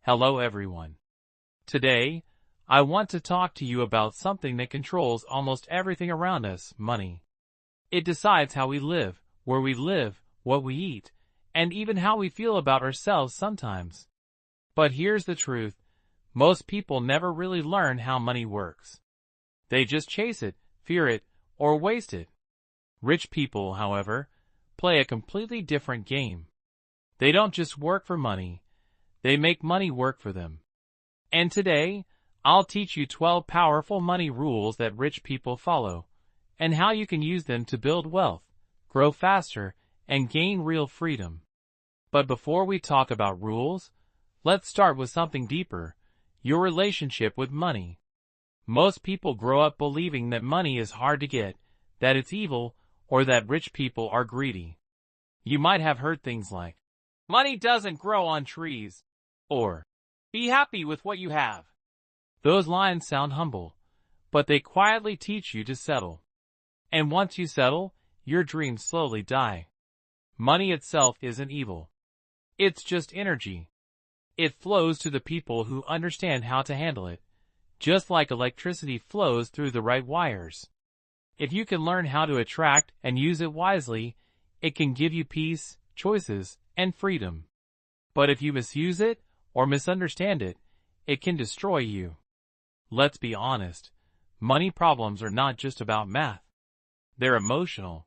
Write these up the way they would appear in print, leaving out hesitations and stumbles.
Hello everyone. Today, I want to talk to you about something that controls almost everything around us, money. It decides how we live, where we live, what we eat, and even how we feel about ourselves sometimes. But here's the truth. Most people never really learn how money works. They just chase it, fear it, or waste it. Rich people, however, play a completely different game. They don't just work for money. They make money work for them. And today, I'll teach you 12 powerful money rules that rich people follow, and how you can use them to build wealth, grow faster, and gain real freedom. But before we talk about rules, let's start with something deeper, your relationship with money. Most people grow up believing that money is hard to get, that it's evil, or that rich people are greedy. You might have heard things like, "Money doesn't grow on trees," or "Be happy with what you have." Those lines sound humble, but they quietly teach you to settle. And once you settle, your dreams slowly die. Money itself isn't evil. It's just energy. It flows to the people who understand how to handle it, just like electricity flows through the right wires. If you can learn how to attract and use it wisely, it can give you peace, choices, and freedom. But if you misuse it or misunderstand it, it can destroy you. Let's be honest, money problems are not just about math. They're emotional.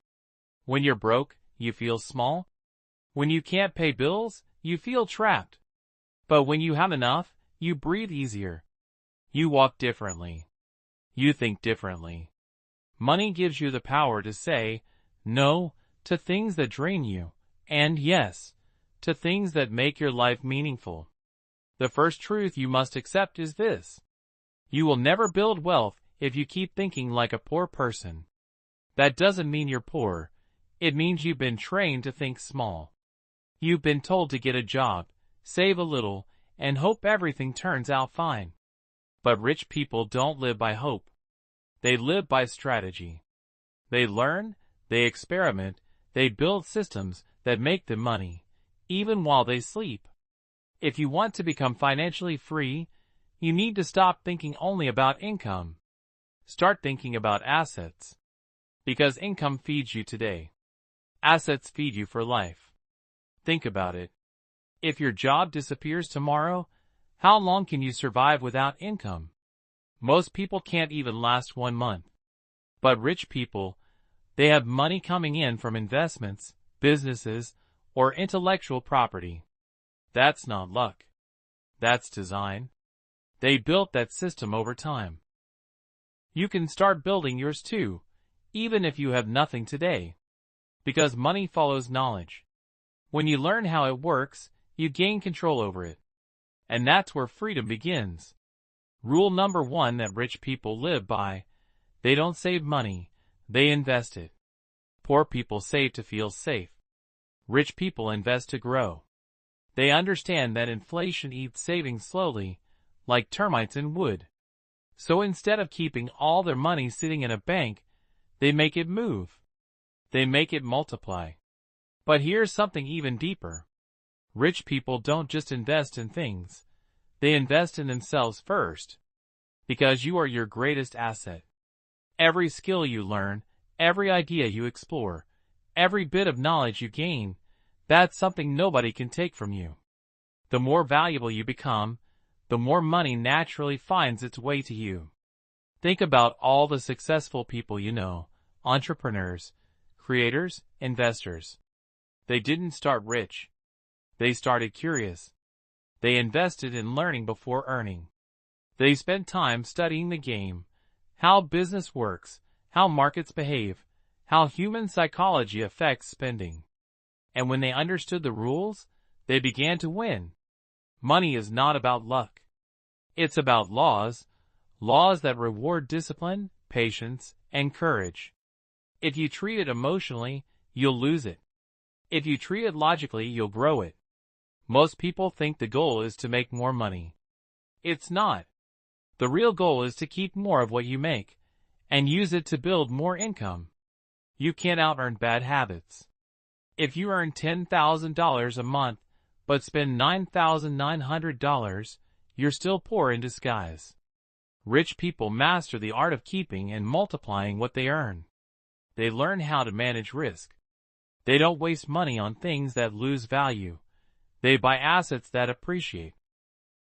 When you're broke, you feel small. When you can't pay bills, you feel trapped. But when you have enough, you breathe easier. You walk differently. You think differently. Money gives you the power to say no to things that drain you, and yes, to things that make your life meaningful. The first truth you must accept is this. You will never build wealth if you keep thinking like a poor person. That doesn't mean you're poor. It means you've been trained to think small. You've been told to get a job, save a little, and hope everything turns out fine. But rich people don't live by hope. They live by strategy. They learn, they experiment, they build systems that make them money, even while they sleep. If you want to become financially free, you need to stop thinking only about income. Start thinking about assets. Because income feeds you today. Assets feed you for life. Think about it. If your job disappears tomorrow, how long can you survive without income? Most people can't even last 1 month. But rich people, they have money coming in from investments, businesses, or intellectual property. That's not luck. That's design. They built that system over time. You can start building yours too, even if you have nothing today. Because money follows knowledge. When you learn how it works, you gain control over it. And that's where freedom begins. Rule number 1 that rich people live by: they don't save money, they invest it. Poor people save to feel safe. Rich people invest to grow. They understand that inflation eats savings slowly, like termites in wood. So instead of keeping all their money sitting in a bank, they make it move. They make it multiply. But here's something even deeper. Rich people don't just invest in things. They invest in themselves first. Because you are your greatest asset. Every skill you learn, every idea you explore, every bit of knowledge you gain, that's something nobody can take from you. The more valuable you become, the more money naturally finds its way to you. Think about all the successful people you know, entrepreneurs, creators, investors. They didn't start rich. They started curious. They invested in learning before earning. They spent time studying the game, how business works, how markets behave, how human psychology affects spending. And when they understood the rules, they began to win. Money is not about luck. It's about laws, laws that reward discipline, patience, and courage. If you treat it emotionally, you'll lose it. If you treat it logically, you'll grow it. Most people think the goal is to make more money. It's not. The real goal is to keep more of what you make, and use it to build more income. You can't out-earn bad habits. If you earn $10,000 a month, but spend $9,900, you're still poor in disguise. Rich people master the art of keeping and multiplying what they earn. They learn how to manage risk. They don't waste money on things that lose value. They buy assets that appreciate.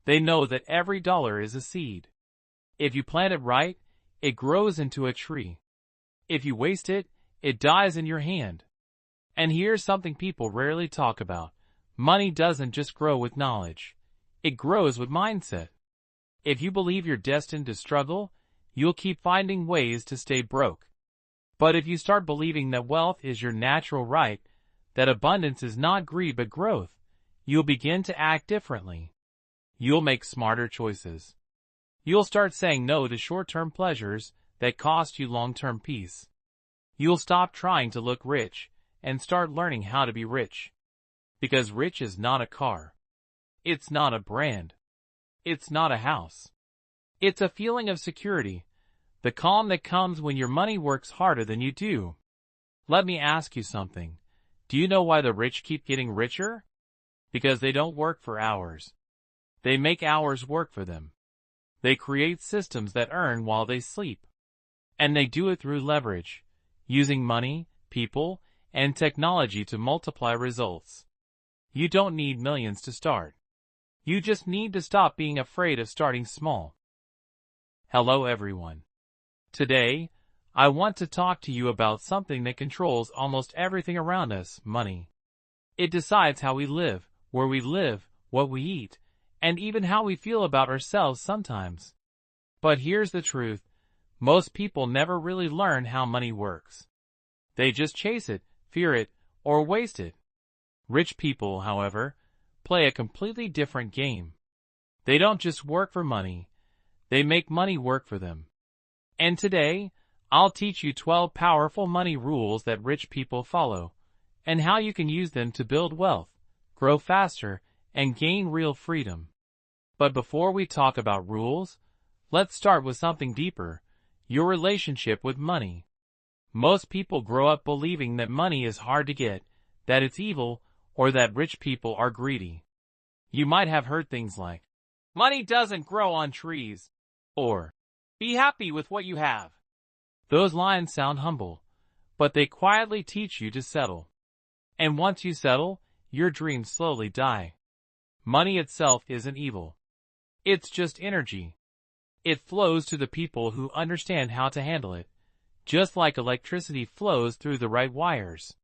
They know that every dollar is a seed. If you plant it right, it grows into a tree. If you waste it, it dies in your hand. And here's something people rarely talk about. Money doesn't just grow with knowledge. It grows with mindset. If you believe you're destined to struggle, you'll keep finding ways to stay broke. But if you start believing that wealth is your natural right, that abundance is not greed but growth, you'll begin to act differently. You'll make smarter choices. You'll start saying no to short-term pleasures that cost you long-term peace. You'll stop trying to look rich and start learning how to be rich. Because rich is not a car. It's not a brand. It's not a house. It's a feeling of security, the calm that comes when your money works harder than you do. Let me ask you something. Do you know why the rich keep getting richer? Because they don't work for hours. They make hours work for them. They create systems that earn while they sleep. And they do it through leverage, using money, people, and technology to multiply results. You don't need millions to start. You just need to stop being afraid of starting small. Hello everyone. Today, I want to talk to you about something that controls almost everything around us, money. It decides how we live, where we live, what we eat, and even how we feel about ourselves sometimes. But here's the truth. Most people never really learn how money works. They just chase it, fear it, or waste it. Rich people, however, play a completely different game. They don't just work for money. They make money work for them. And today, I'll teach you 12 powerful money rules that rich people follow, and how you can use them to build wealth, grow faster, and gain real freedom. But before we talk about rules, let's start with something deeper, your relationship with money. Most people grow up believing that money is hard to get, that it's evil, or that rich people are greedy. You might have heard things like, "Money doesn't grow on trees," or "Be happy with what you have." Those lines sound humble, but they quietly teach you to settle. And once you settle, your dreams slowly die. Money itself isn't evil. It's just energy. It flows to the people who understand how to handle it, just like electricity flows through the right wires.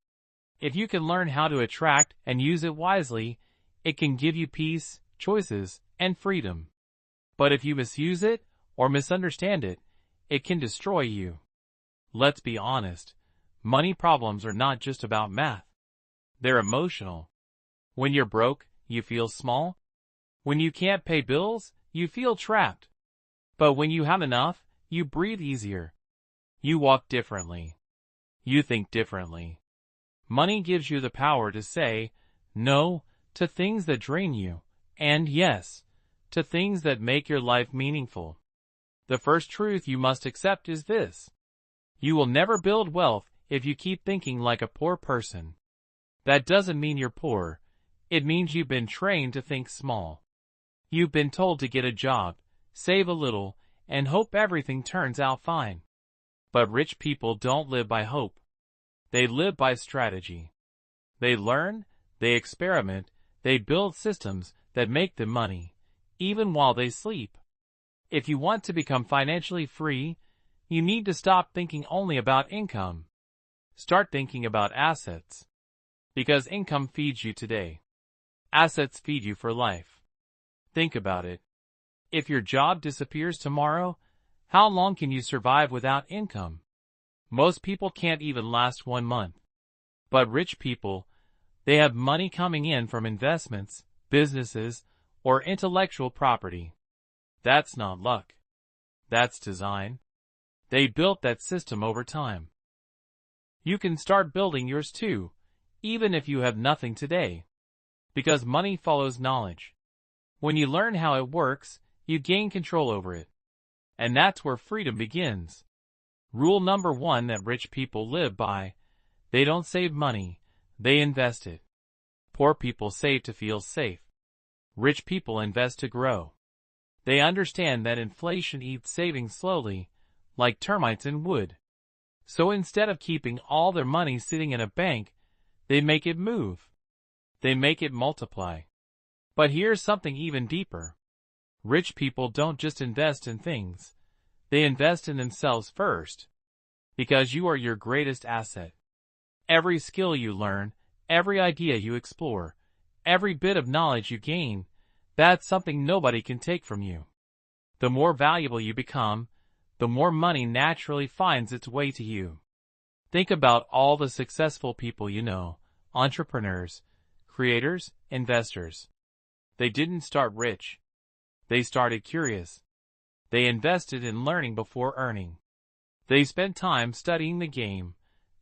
If you can learn how to attract and use it wisely, it can give you peace, choices, and freedom. But if you misuse it or misunderstand it, it can destroy you. Let's be honest, money problems are not just about math. They're emotional. When you're broke, you feel small. When you can't pay bills, you feel trapped. But when you have enough, you breathe easier. You walk differently. You think differently. Money gives you the power to say no to things that drain you, and yes, to things that make your life meaningful. The first truth you must accept is this. You will never build wealth if you keep thinking like a poor person. That doesn't mean you're poor. It means you've been trained to think small. You've been told to get a job, save a little, and hope everything turns out fine. But rich people don't live by hope. They live by strategy. They learn, they experiment, they build systems that make them money, even while they sleep. If you want to become financially free, you need to stop thinking only about income. Start thinking about assets. Because income feeds you today. Assets feed you for life. Think about it. If your job disappears tomorrow, how long can you survive without income? Most people can't even last 1 month. But rich people, they have money coming in from investments, businesses, or intellectual property. That's not luck. That's design. They built that system over time. You can start building yours too, even if you have nothing today. Because money follows knowledge. When you learn how it works, you gain control over it. And that's where freedom begins. Rule number 1 that rich people live by: they don't save money, they invest it. Poor people save to feel safe. Rich people invest to grow. They understand that inflation eats savings slowly, like termites in wood. So instead of keeping all their money sitting in a bank, they make it move. They make it multiply. But here's something even deeper. Rich people don't just invest in things. They invest in themselves first. Because you are your greatest asset. Every skill you learn, every idea you explore, every bit of knowledge you gain, that's something nobody can take from you. The more valuable you become, the more money naturally finds its way to you. Think about all the successful people you know, entrepreneurs, creators, investors. They didn't start rich. They started curious. They invested in learning before earning. They spent time studying the game,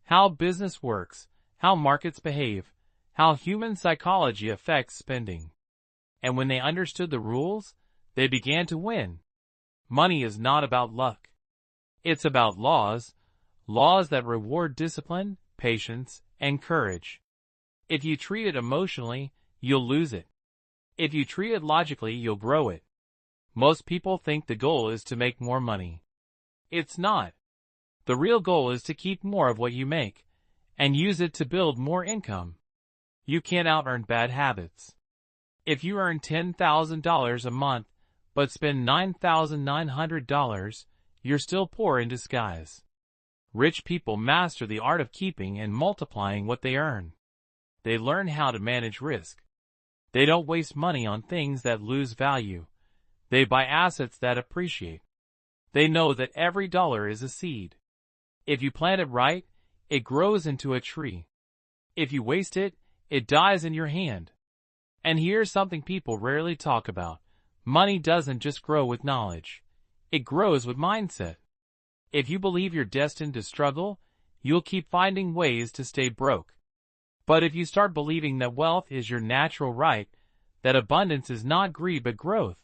how business works, how markets behave, how human psychology affects spending. And when they understood the rules, they began to win. Money is not about luck. It's about laws, laws that reward discipline, patience, and courage. If you treat it emotionally, you'll lose it. If you treat it logically, you'll grow it. Most people think the goal is to make more money. It's not. The real goal is to keep more of what you make, and use it to build more income. You can't out-earn bad habits. If you earn $10,000 a month, but spend $9,900, you're still poor in disguise. Rich people master the art of keeping and multiplying what they earn. They learn how to manage risk. They don't waste money on things that lose value. They buy assets that appreciate. They know that every dollar is a seed. If you plant it right, it grows into a tree. If you waste it, it dies in your hand. And here's something people rarely talk about. Money doesn't just grow with knowledge. It grows with mindset. If you believe you're destined to struggle, you'll keep finding ways to stay broke. But if you start believing that wealth is your natural right, that abundance is not greed but growth,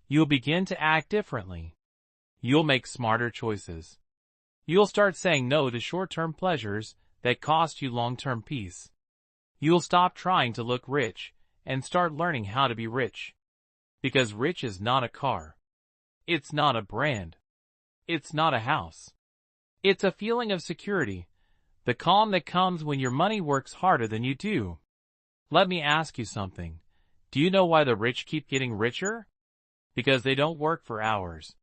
you'll begin to act differently. You'll make smarter choices. You'll start saying no to short-term pleasures that cost you long-term peace. You'll stop trying to look rich and start learning how to be rich. Because rich is not a car. It's not a brand. It's not a house. It's a feeling of security, the calm that comes when your money works harder than you do. Let me ask you something. Do you know why the rich keep getting richer? Because they don't work for hours.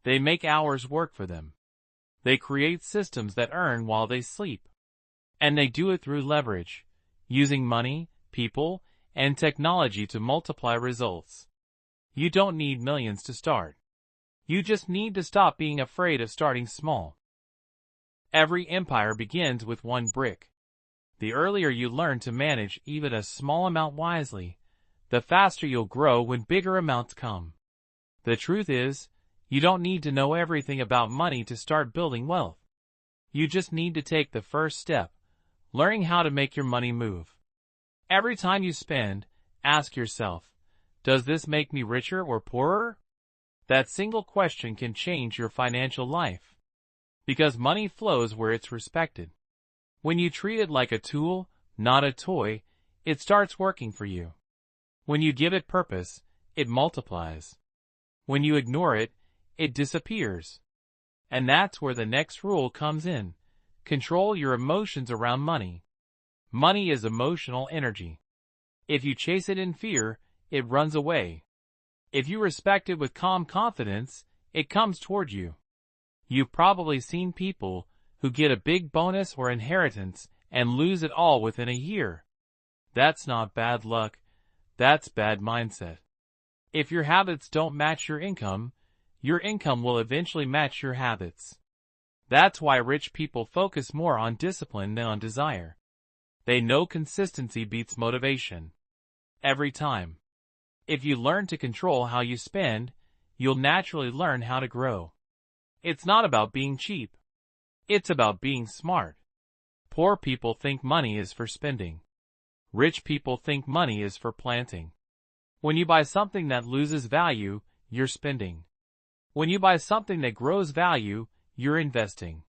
They make hours work for them. They create systems that earn while they sleep. And they do it through leverage, using money, people, and technology to multiply results. You don't need millions to start. You just need to stop being afraid of starting small. Every empire begins with one brick. The earlier you learn to manage even a small amount wisely, the faster you'll grow when bigger amounts come. The truth is, you don't need to know everything about money to start building wealth. You just need to take the first step, learning how to make your money move. Every time you spend, ask yourself, does this make me richer or poorer? That single question can change your financial life. Because money flows where it's respected. When you treat it like a tool, not a toy, it starts working for you. When you give it purpose, it multiplies. When you ignore it, it disappears. And that's where the next rule comes in. Control your emotions around money. Money is emotional energy. If you chase it in fear, it runs away. If you respect it with calm confidence, it comes toward you. You've probably seen people who get a big bonus or inheritance and lose it all within a year. That's not bad luck. That's bad mindset. If your habits don't match your income will eventually match your habits. That's why rich people focus more on discipline than on desire. They know consistency beats motivation. Every time. If you learn to control how you spend, you'll naturally learn how to grow. It's not about being cheap. It's about being smart. Poor people think money is for spending. Rich people think money is for planting. When you buy something that loses value, you're spending. When you buy something that grows value, you're investing.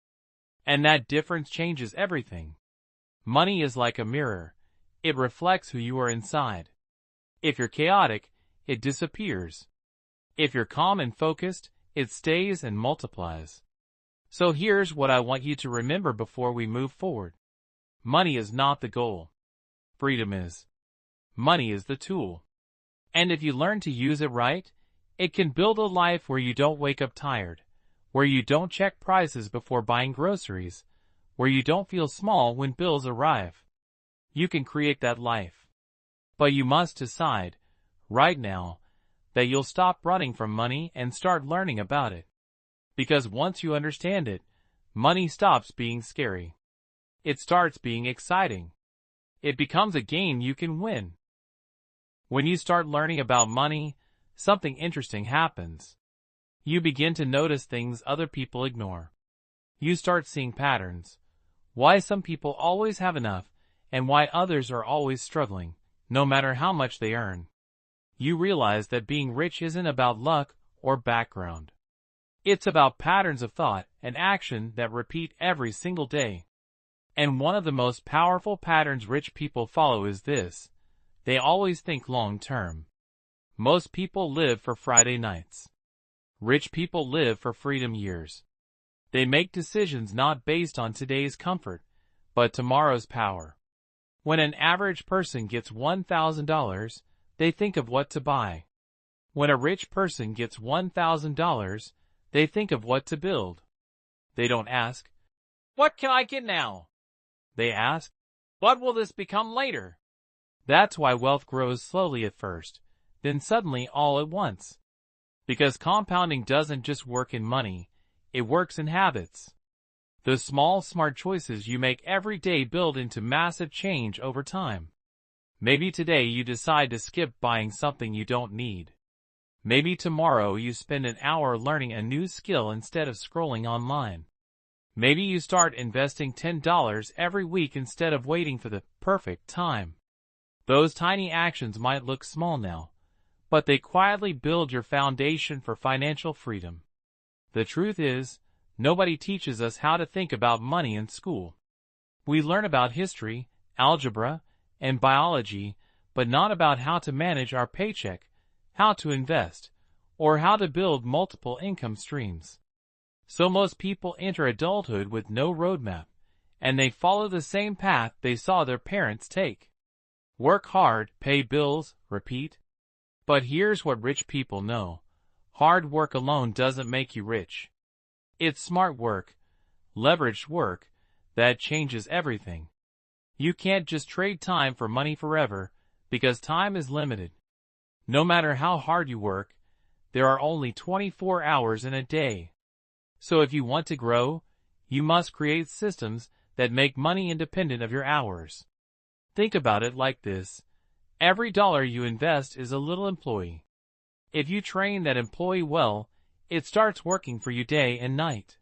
And that difference changes everything. Money is like a mirror. It reflects who you are inside. If you're chaotic, it disappears. If you're calm and focused, it stays and multiplies. So here's what I want you to remember before we move forward. Money is not the goal. Freedom is. Money is the tool. And if you learn to use it right, it can build a life where you don't wake up tired, where you don't check prices before buying groceries, where you don't feel small when bills arrive. You can create that life. But you must decide, right now, that you'll stop running from money and start learning about it. Because once you understand it, money stops being scary. It starts being exciting. It becomes a game you can win. When you start learning about money, something interesting happens. You begin to notice things other people ignore. You start seeing patterns. Why some people always have enough, and why others are always struggling, no matter how much they earn. You realize that being rich isn't about luck or background. It's about patterns of thought and action that repeat every single day. And one of the most powerful patterns rich people follow is this: they always think long term. Most people live for Friday nights. Rich people live for freedom years. They make decisions not based on today's comfort, but tomorrow's power. When an average person gets $1,000, they think of what to buy. When a rich person gets $1,000, they think of what to build. They don't ask, "What can I get now?" They ask, "What will this become later?" That's why wealth grows slowly at first, then suddenly all at once. Because compounding doesn't just work in money, it works in habits. The small, smart choices you make every day build into massive change over time. Maybe today you decide to skip buying something you don't need. Maybe tomorrow you spend an hour learning a new skill instead of scrolling online. Maybe you start investing $10 every week instead of waiting for the perfect time. Those tiny actions might look small now, but they quietly build your foundation for financial freedom. The truth is, nobody teaches us how to think about money in school. We learn about history, algebra, and biology, but not about how to manage our paycheck, how to invest, or how to build multiple income streams. So most people enter adulthood with no roadmap, and they follow the same path they saw their parents take. Work hard, pay bills, repeat. But here's what rich people know. Hard work alone doesn't make you rich. It's smart work, leveraged work, that changes everything. You can't just trade time for money forever, because time is limited. No matter how hard you work, there are only 24 hours in a day. So if you want to grow, you must create systems that make money independent of your hours. Think about it like this. Every dollar you invest is a little employee. If you train that employee well, it starts working for you day and night.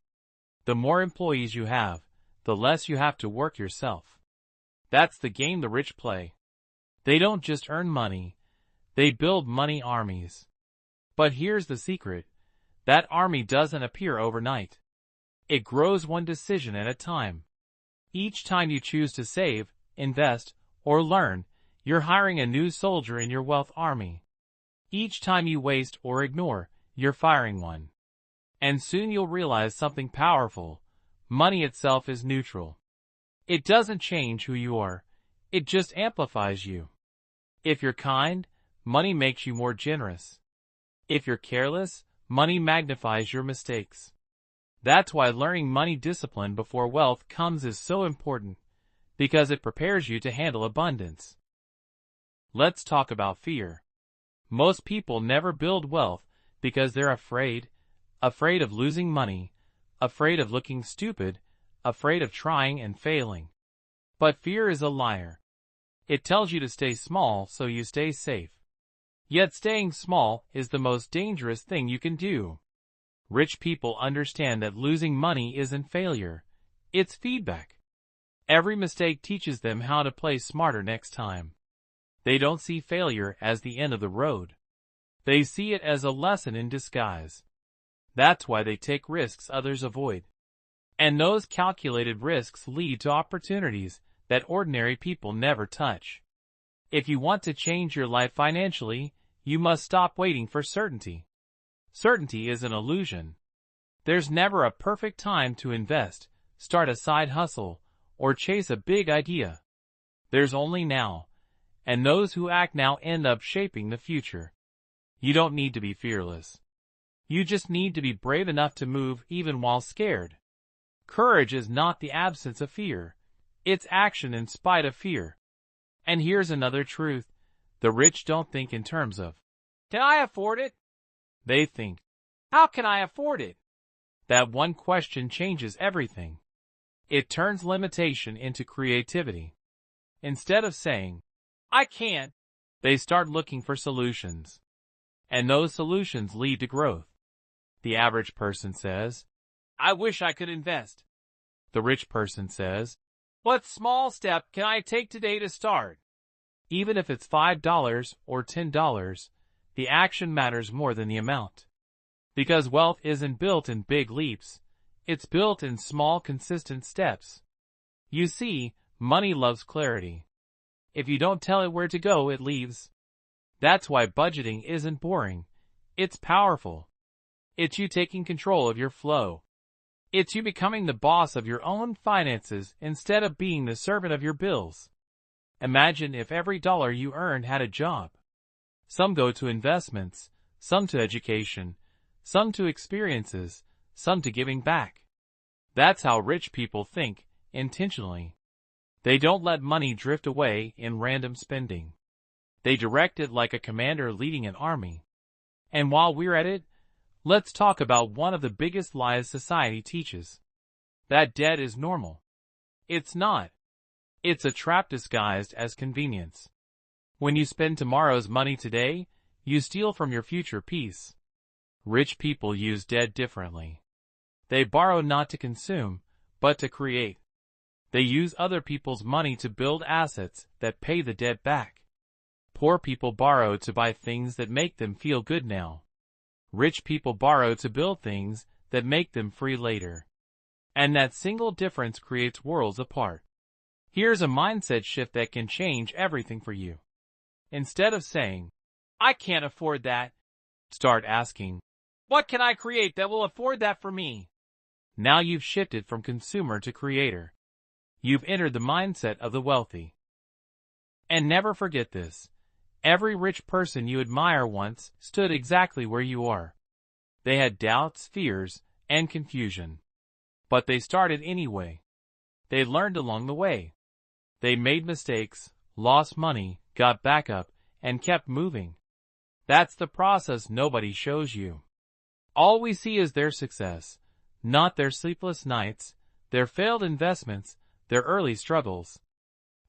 The more employees you have, the less you have to work yourself. That's the game the rich play. They don't just earn money, they build money armies. But here's the secret. That army doesn't appear overnight. It grows one decision at a time. Each time you choose to save, invest, or learn, you're hiring a new soldier in your wealth army. Each time you waste or ignore, you're firing one. And soon you'll realize something powerful. Money itself is neutral. It doesn't change who you are. It just amplifies you. If you're kind, money makes you more generous. If you're careless, money magnifies your mistakes. That's why learning money discipline before wealth comes is so important, because it prepares you to handle abundance. Let's talk about fear. Most people never build wealth because they're afraid of losing money, afraid of looking stupid, afraid of trying and failing. But fear is a liar. It tells you to stay small so you stay safe. Yet staying small is the most dangerous thing you can do. Rich people understand that losing money isn't failure, it's feedback. Every mistake teaches them how to play smarter next time. They don't see failure as the end of the road. They see it as a lesson in disguise. That's why they take risks others avoid. And those calculated risks lead to opportunities that ordinary people never touch. If you want to change your life financially, you must stop waiting for certainty. Certainty is an illusion. There's never a perfect time to invest, start a side hustle, or chase a big idea. There's only now, and those who act now end up shaping the future. You don't need to be fearless. You just need to be brave enough to move even while scared. Courage is not the absence of fear. It's action in spite of fear. And here's another truth. The rich don't think in terms of, can I afford it? They think, how can I afford it? That one question changes everything. It turns limitation into creativity. Instead of saying, I can't, they start looking for solutions. And those solutions lead to growth. The average person says, I wish I could invest. The rich person says, what small step can I take today to start? Even if it's $5 or $10, the action matters more than the amount. Because wealth isn't built in big leaps, it's built in small, consistent steps. You see, money loves clarity. If you don't tell it where to go, it leaves. That's why budgeting isn't boring. It's powerful. It's you taking control of your flow. It's you becoming the boss of your own finances instead of being the servant of your bills. Imagine if every dollar you earned had a job. Some go to investments, some to education, some to experiences, some to giving back. That's how rich people think, intentionally. They don't let money drift away in random spending. They direct it like a commander leading an army. And while we're at it, let's talk about one of the biggest lies society teaches. That debt is normal. It's not. It's a trap disguised as convenience. When you spend tomorrow's money today, you steal from your future peace. Rich people use debt differently. They borrow not to consume, but to create. They use other people's money to build assets that pay the debt back. Poor people borrow to buy things that make them feel good now. Rich people borrow to build things that make them free later. And that single difference creates worlds apart. Here's a mindset shift that can change everything for you. Instead of saying, I can't afford that, start asking, what can I create that will afford that for me? Now you've shifted from consumer to creator. You've entered the mindset of the wealthy. And never forget this. Every rich person you admire once stood exactly where you are. They had doubts, fears, and confusion. But they started anyway. They learned along the way. They made mistakes, lost money, got back up, and kept moving. That's the process nobody shows you. All we see is their success, not their sleepless nights, their failed investments, their early struggles.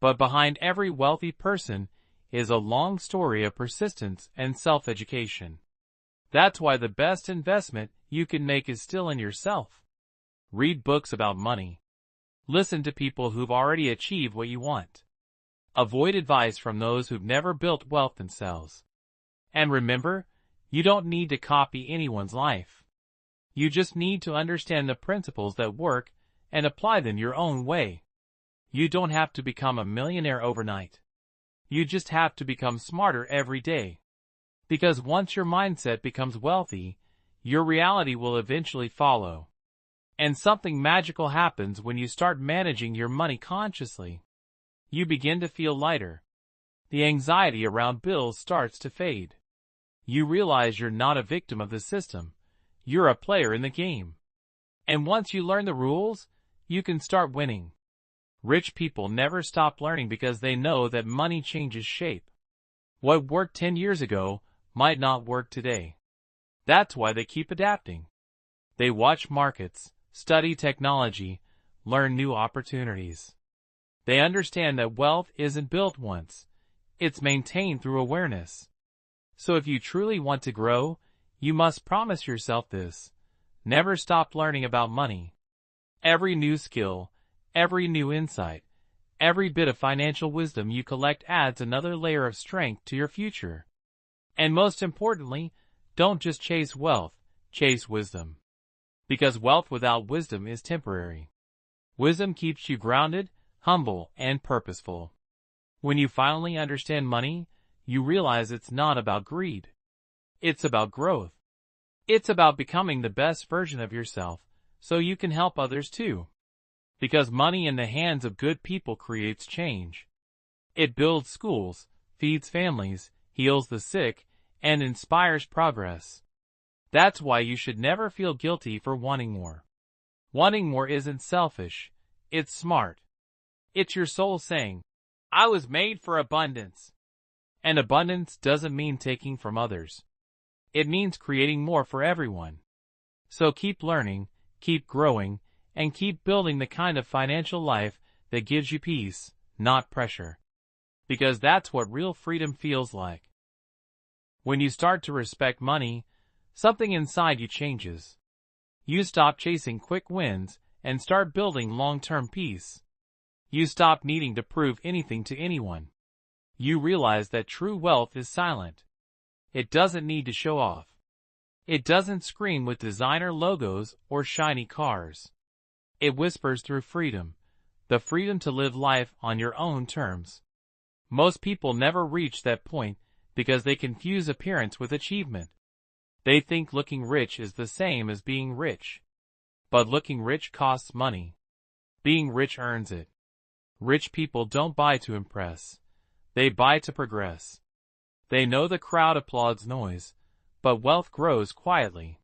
But behind every wealthy person is a long story of persistence and self-education. That's why the best investment you can make is still in yourself. Read books about money. Listen to people who've already achieved what you want. Avoid advice from those who've never built wealth themselves. And remember, you don't need to copy anyone's life. You just need to understand the principles that work and apply them your own way. You don't have to become a millionaire overnight. You just have to become smarter every day. Because once your mindset becomes wealthy, your reality will eventually follow. And something magical happens when you start managing your money consciously. You begin to feel lighter. The anxiety around bills starts to fade. You realize you're not a victim of the system. You're a player in the game. And once you learn the rules, you can start winning. Rich people never stop learning because they know that money changes shape. What worked 10 years ago might not work today. That's why they keep adapting. They watch markets, study technology, learn new opportunities. They understand that wealth isn't built once. It's maintained through awareness. So if you truly want to grow, you must promise yourself this. Never stop learning about money. Every new skill, every new insight, every bit of financial wisdom you collect adds another layer of strength to your future. And most importantly, don't just chase wealth, chase wisdom. Because wealth without wisdom is temporary. Wisdom keeps you grounded, humble, and purposeful. When you finally understand money, you realize it's not about greed. It's about growth. It's about becoming the best version of yourself, so you can help others too. Because money in the hands of good people creates change. It builds schools, feeds families, heals the sick, and inspires progress. That's why you should never feel guilty for wanting more. Wanting more isn't selfish, it's smart. It's your soul saying, I was made for abundance. And abundance doesn't mean taking from others. It means creating more for everyone. So keep learning, keep growing, and keep building the kind of financial life that gives you peace, not pressure. Because that's what real freedom feels like. When you start to respect money, something inside you changes. You stop chasing quick wins and start building long-term peace. You stop needing to prove anything to anyone. You realize that true wealth is silent. It doesn't need to show off. It doesn't scream with designer logos or shiny cars. It whispers through freedom, the freedom to live life on your own terms. Most people never reach that point because they confuse appearance with achievement. They think looking rich is the same as being rich. But looking rich costs money. Being rich earns it. Rich people don't buy to impress. They buy to progress. They know the crowd applauds noise, but wealth grows quietly.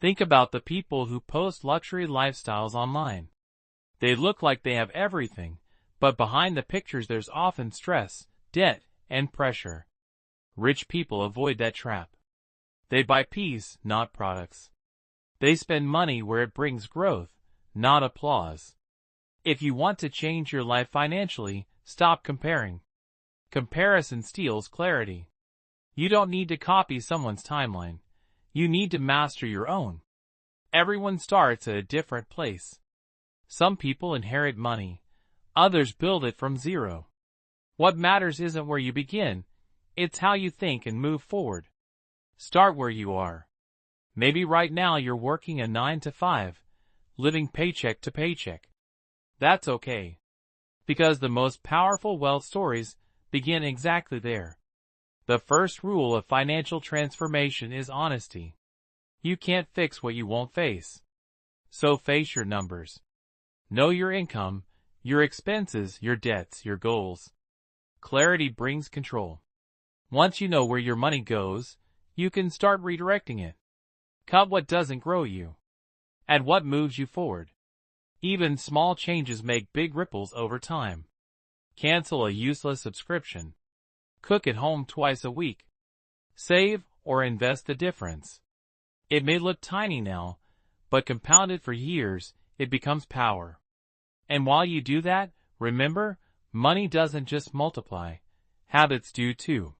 Think about the people who post luxury lifestyles online. They look like they have everything, but behind the pictures there's often stress, debt, and pressure. Rich people avoid that trap. They buy peace, not products. They spend money where it brings growth, not applause. If you want to change your life financially, stop comparing. Comparison steals clarity. You don't need to copy someone's timeline. You need to master your own. Everyone starts at a different place. Some people inherit money. Others build it from zero. What matters isn't where you begin. It's how you think and move forward. Start where you are. Maybe right now you're working a 9 to 5, living paycheck to paycheck. That's okay. Because the most powerful wealth stories begin exactly there. The first rule of financial transformation is honesty. You can't fix what you won't face. So face your numbers. Know your income, your expenses, your debts, your goals. Clarity brings control. Once you know where your money goes, you can start redirecting it. Cut what doesn't grow you. Add what moves you forward. Even small changes make big ripples over time. Cancel a useless subscription. Cook at home twice a week. Save or invest the difference. It may look tiny now, but compounded for years, it becomes power. And while you do that, remember, money doesn't just multiply. Habits do too.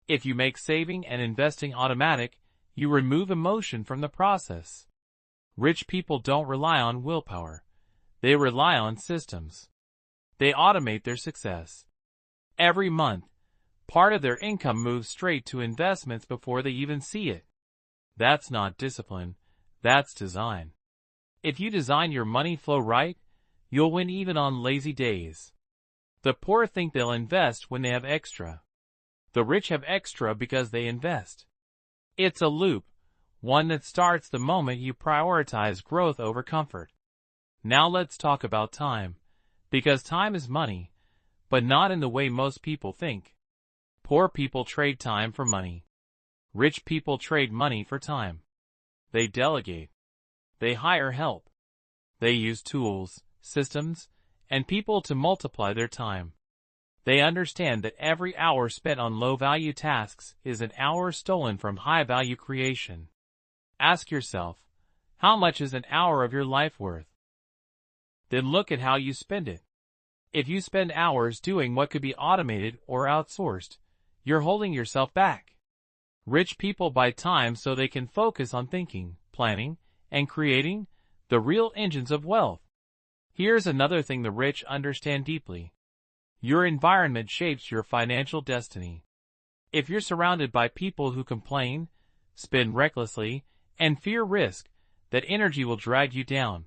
If you make saving and investing automatic, you remove emotion from the process. Rich people don't rely on willpower. They rely on systems. They automate their success. Every month, part of their income moves straight to investments before they even see it. That's not discipline, that's design. If you design your money flow right, you'll win even on lazy days. The poor think they'll invest when they have extra. The rich have extra because they invest. It's a loop, one that starts the moment you prioritize growth over comfort. Now let's talk about time, because time is money, but not in the way most people think. Poor people trade time for money. Rich people trade money for time. They delegate. They hire help. They use tools, systems, and people to multiply their time. They understand that every hour spent on low-value tasks is an hour stolen from high-value creation. Ask yourself, how much is an hour of your life worth? Then look at how you spend it. If you spend hours doing what could be automated or outsourced, you're holding yourself back. Rich people buy time so they can focus on thinking, planning, and creating, the real engines of wealth. Here's another thing the rich understand deeply. Your environment shapes your financial destiny. If you're surrounded by people who complain, spend recklessly, and fear risk, that energy will drag you down.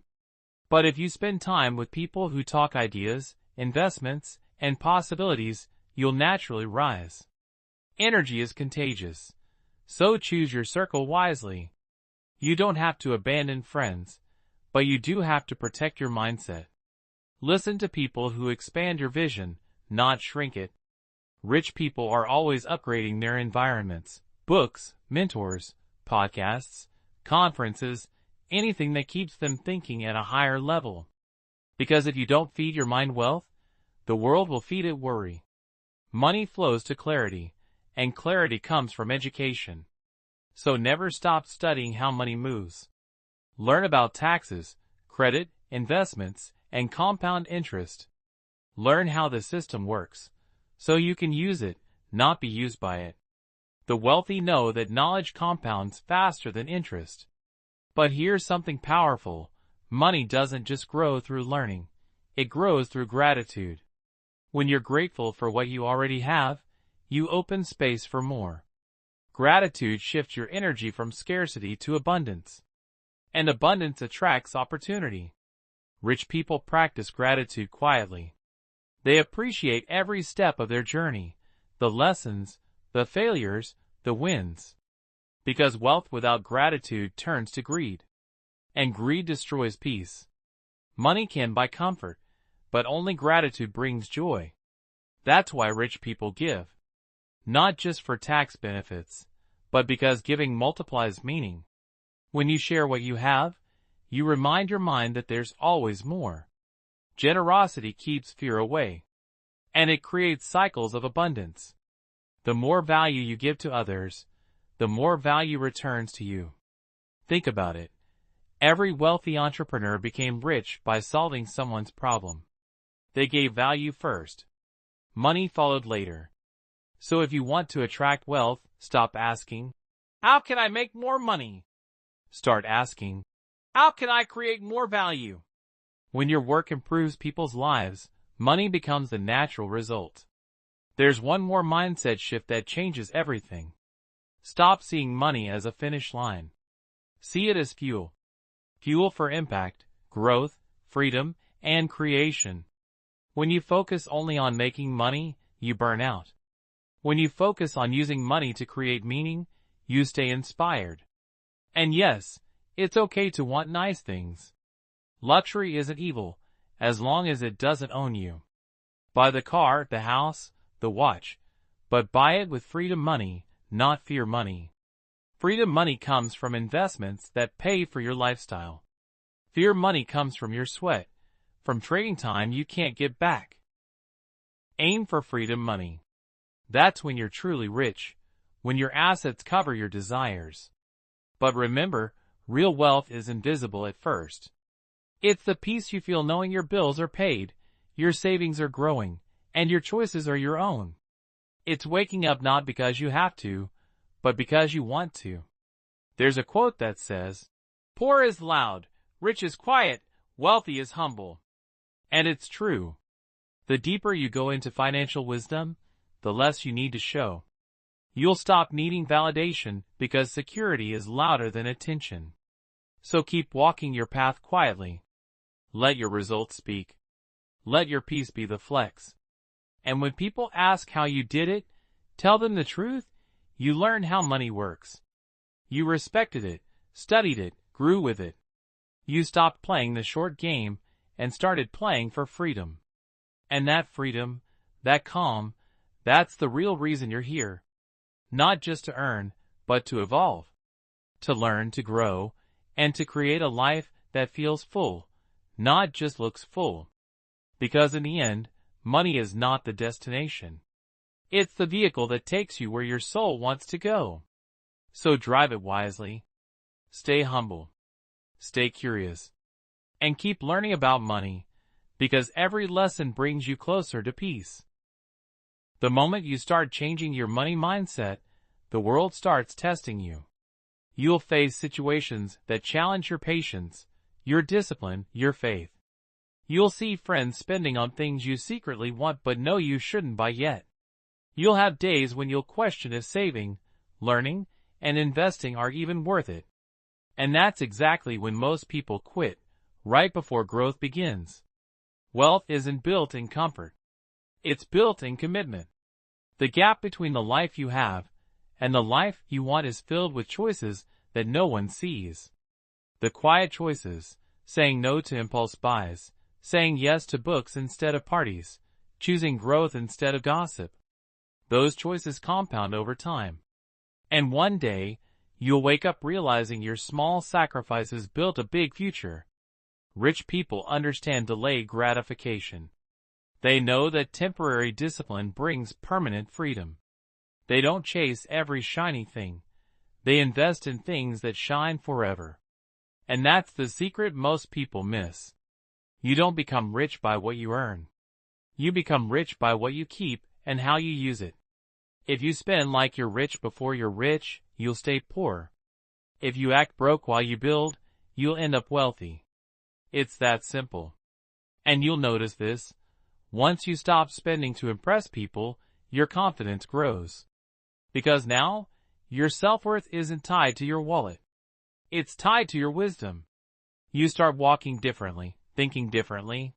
But if you spend time with people who talk ideas, investments, and possibilities, you'll naturally rise. Energy is contagious, so choose your circle wisely. You don't have to abandon friends, but you do have to protect your mindset. Listen to people who expand your vision, not shrink it. Rich people are always upgrading their environments, books, mentors, podcasts, conferences, anything that keeps them thinking at a higher level. Because if you don't feed your mind wealth, the world will feed it worry. Money flows to clarity, and clarity comes from education. So never stop studying how money moves. Learn about taxes, credit, investments, and compound interest. Learn how the system works, so you can use it, not be used by it. The wealthy know that knowledge compounds faster than interest. But here's something powerful. Money doesn't just grow through learning. It grows through gratitude. When you're grateful for what you already have, you open space for more. Gratitude shifts your energy from scarcity to abundance. And abundance attracts opportunity. Rich people practice gratitude quietly. They appreciate every step of their journey, the lessons, the failures, the wins. Because wealth without gratitude turns to greed. And greed destroys peace. Money can buy comfort, but only gratitude brings joy. That's why rich people give. Not just for tax benefits, but because giving multiplies meaning. When you share what you have, you remind your mind that there's always more. Generosity keeps fear away. And it creates cycles of abundance. The more value you give to others, the more value returns to you. Think about it. Every wealthy entrepreneur became rich by solving someone's problem. They gave value first. Money followed later. So if you want to attract wealth, stop asking, "How can I make more money?" Start asking, "How can I create more value?" When your work improves people's lives, money becomes the natural result. There's one more mindset shift that changes everything. Stop seeing money as a finish line. See it as fuel. Fuel for impact, growth, freedom, and creation. When you focus only on making money, you burn out. When you focus on using money to create meaning, you stay inspired. And yes, it's okay to want nice things. Luxury isn't evil, as long as it doesn't own you. Buy the car, the house, the watch, but buy it with freedom money, not fear money. Freedom money comes from investments that pay for your lifestyle. Fear money comes from your sweat, from trading time you can't get back. Aim for freedom money. That's when you're truly rich, when your assets cover your desires. But remember, real wealth is invisible at first. It's the peace you feel knowing your bills are paid, your savings are growing, and your choices are your own. It's waking up not because you have to, but because you want to. There's a quote that says, "Poor is loud, rich is quiet, wealthy is humble." And it's true. The deeper you go into financial wisdom, the less you need to show. You'll stop needing validation because security is louder than attention. So keep walking your path quietly. Let your results speak. Let your peace be the flex. And when people ask how you did it, tell them the truth. You learned how money works. You respected it, studied it, grew with it. You stopped playing the short game and started playing for freedom. And that freedom, that calm, that's the real reason you're here. Not just to earn, but to evolve. To learn, to grow, and to create a life that feels full, not just looks full. Because in the end, money is not the destination. It's the vehicle that takes you where your soul wants to go. So drive it wisely. Stay humble. Stay curious. And keep learning about money, because every lesson brings you closer to peace. The moment you start changing your money mindset, the world starts testing you. You'll face situations that challenge your patience, your discipline, your faith. You'll see friends spending on things you secretly want but know you shouldn't buy yet. You'll have days when you'll question if saving, learning, and investing are even worth it. And that's exactly when most people quit, right before growth begins. Wealth isn't built in comfort. It's built in commitment. The gap between the life you have and the life you want is filled with choices that no one sees. The quiet choices, saying no to impulse buys, saying yes to books instead of parties, choosing growth instead of gossip. Those choices compound over time. And one day, you'll wake up realizing your small sacrifices built a big future. Rich people understand delayed gratification. They know that temporary discipline brings permanent freedom. They don't chase every shiny thing. They invest in things that shine forever. And that's the secret most people miss. You don't become rich by what you earn. You become rich by what you keep and how you use it. If you spend like you're rich before you're rich, you'll stay poor. If you act broke while you build, you'll end up wealthy. It's that simple. And you'll notice this. Once you stop spending to impress people, your confidence grows. Because now, your self-worth isn't tied to your wallet. It's tied to your wisdom. You start walking differently, thinking differently.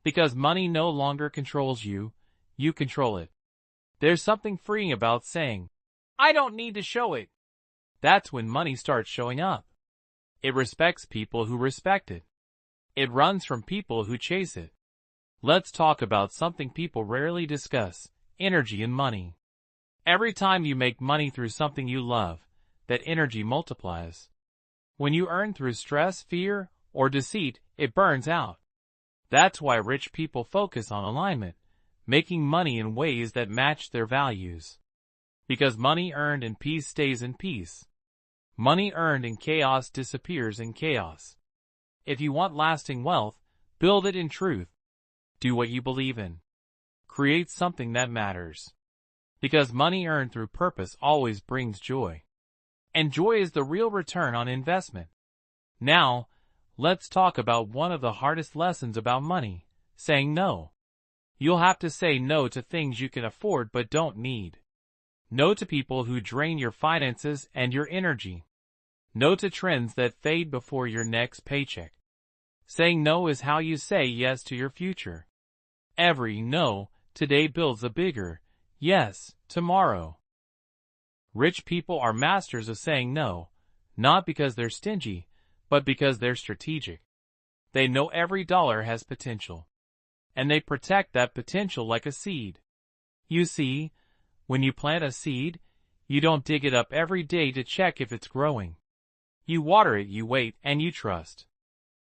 Because money no longer controls you, you control it. There's something freeing about saying, I don't need to show it. That's when money starts showing up. It respects people who respect it. It runs from people who chase it. Let's talk about something people rarely discuss, energy and money. Every time you make money through something you love, that energy multiplies. When you earn through stress, fear, or deceit, it burns out. That's why rich people focus on alignment, making money in ways that match their values. Because money earned in peace stays in peace. Money earned in chaos disappears in chaos. If you want lasting wealth, build it in truth. Do what you believe in. Create something that matters. Because money earned through purpose always brings joy. And joy is the real return on investment. Now, let's talk about one of the hardest lessons about money, saying no. You'll have to say no to things you can afford but don't need. No to people who drain your finances and your energy. No to trends that fade before your next paycheck. Saying no is how you say yes to your future. Every no today builds a bigger yes tomorrow. Rich people are masters of saying no, not because they're stingy, but because they're strategic. They know every dollar has potential. And they protect that potential like a seed. You see, when you plant a seed, you don't dig it up every day to check if it's growing. You water it, you wait, and you trust.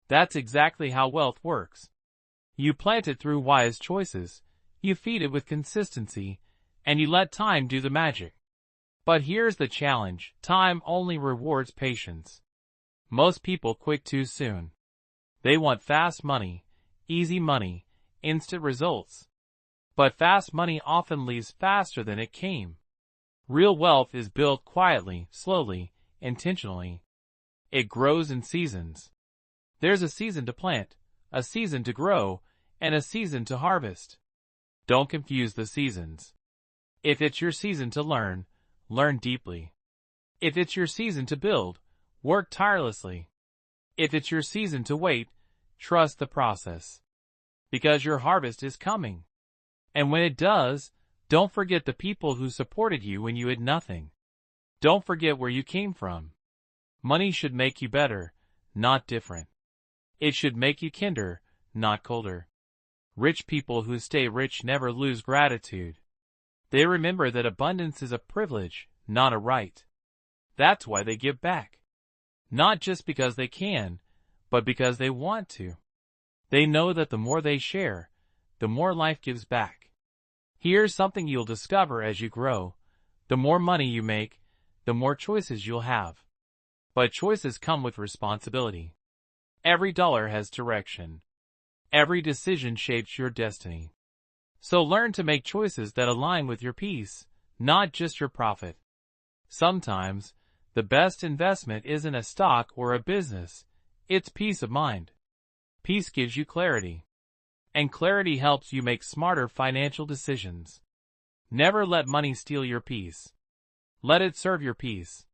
That's exactly how wealth works. You plant it through wise choices, you feed it with consistency, and you let time do the magic. But here's the challenge, time only rewards patience. Most people quit too soon. They want fast money, easy money, instant results. But fast money often leaves faster than it came. Real wealth is built quietly, slowly, intentionally. It grows in seasons. There's a season to plant, a season to grow, and a season to harvest. Don't confuse the seasons. If it's your season to learn, learn deeply. If it's your season to build, work tirelessly. If it's your season to wait, trust the process. Because your harvest is coming. And when it does, don't forget the people who supported you when you had nothing. Don't forget where you came from. Money should make you better, not different. It should make you kinder, not colder. Rich people who stay rich never lose gratitude. They remember that abundance is a privilege, not a right. That's why they give back. Not just because they can, but because they want to. They know that the more they share, the more life gives back. Here's something you'll discover as you grow. The more money you make, the more choices you'll have. But choices come with responsibility. Every dollar has direction. Every decision shapes your destiny. So learn to make choices that align with your peace, not just your profit. Sometimes, the best investment isn't a stock or a business, it's peace of mind. Peace gives you clarity. And clarity helps you make smarter financial decisions. Never let money steal your peace. Let it serve your peace.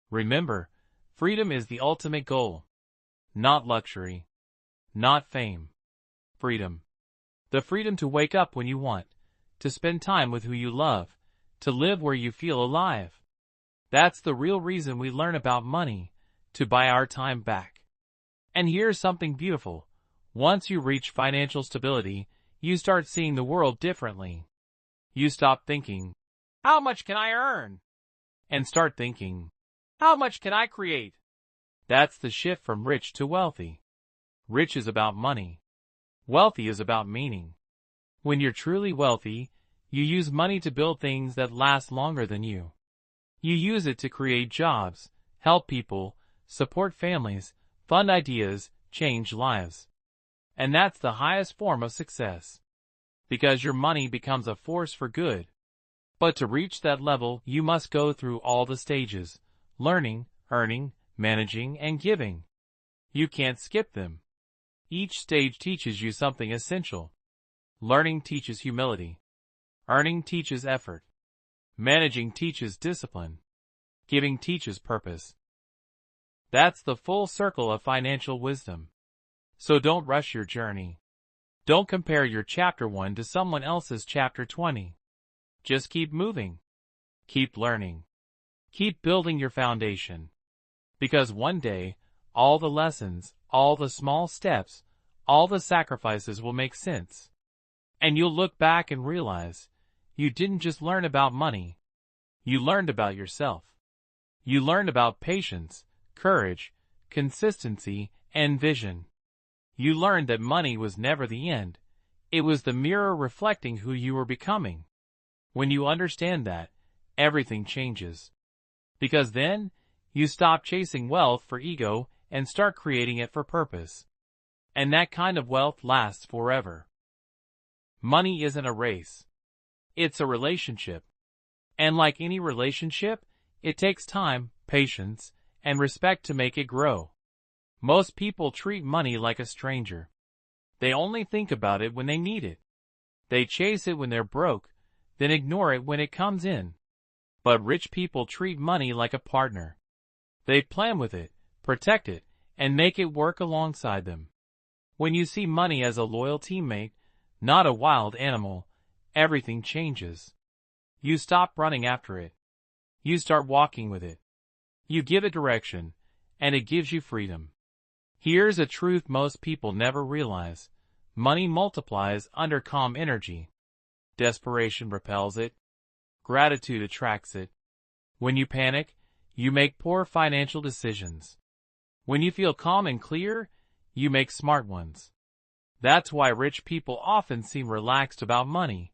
Remember, freedom is the ultimate goal. Not luxury. Not fame. Freedom. The freedom to wake up when you want, to spend time with who you love, to live where you feel alive. That's the real reason we learn about money, to buy our time back. And here's something beautiful. Once you reach financial stability, you start seeing the world differently. You stop thinking, how much can I earn? And start thinking, how much can I create? That's the shift from rich to wealthy. Rich is about money. Wealthy is about meaning. When you're truly wealthy, you use money to build things that last longer than you. You use it to create jobs, help people, support families, fund ideas, change lives. And that's the highest form of success. Because your money becomes a force for good. But to reach that level, you must go through all the stages: learning, earning, managing, and giving. You can't skip them. Each stage teaches you something essential. Learning teaches humility. Earning teaches effort. Managing teaches discipline. Giving teaches purpose. That's the full circle of financial wisdom. So don't rush your journey. Don't compare your chapter 1 to someone else's chapter 20. Just keep moving. Keep learning. Keep building your foundation. Because one day, all the lessons, all the small steps, all the sacrifices will make sense. And you'll look back and realize, you didn't just learn about money. You learned about yourself. You learned about patience, courage, consistency, and vision. You learned that money was never the end. It was the mirror reflecting who you were becoming. When you understand that, everything changes. Because then, you stop chasing wealth for ego and start creating it for purpose. And that kind of wealth lasts forever. Money isn't a race. It's a relationship. And like any relationship, it takes time, patience, and respect to make it grow. Most people treat money like a stranger. They only think about it when they need it. They chase it when they're broke, then ignore it when it comes in. But rich people treat money like a partner. They plan with it, protect it, and make it work alongside them. When you see money as a loyal teammate, not a wild animal, everything changes. You stop running after it. You start walking with it. You give it direction, and it gives you freedom. Here's a truth most people never realize. Money multiplies under calm energy. Desperation repels it. Gratitude attracts it. When you panic, you make poor financial decisions. When you feel calm and clear, you make smart ones. That's why rich people often seem relaxed about money.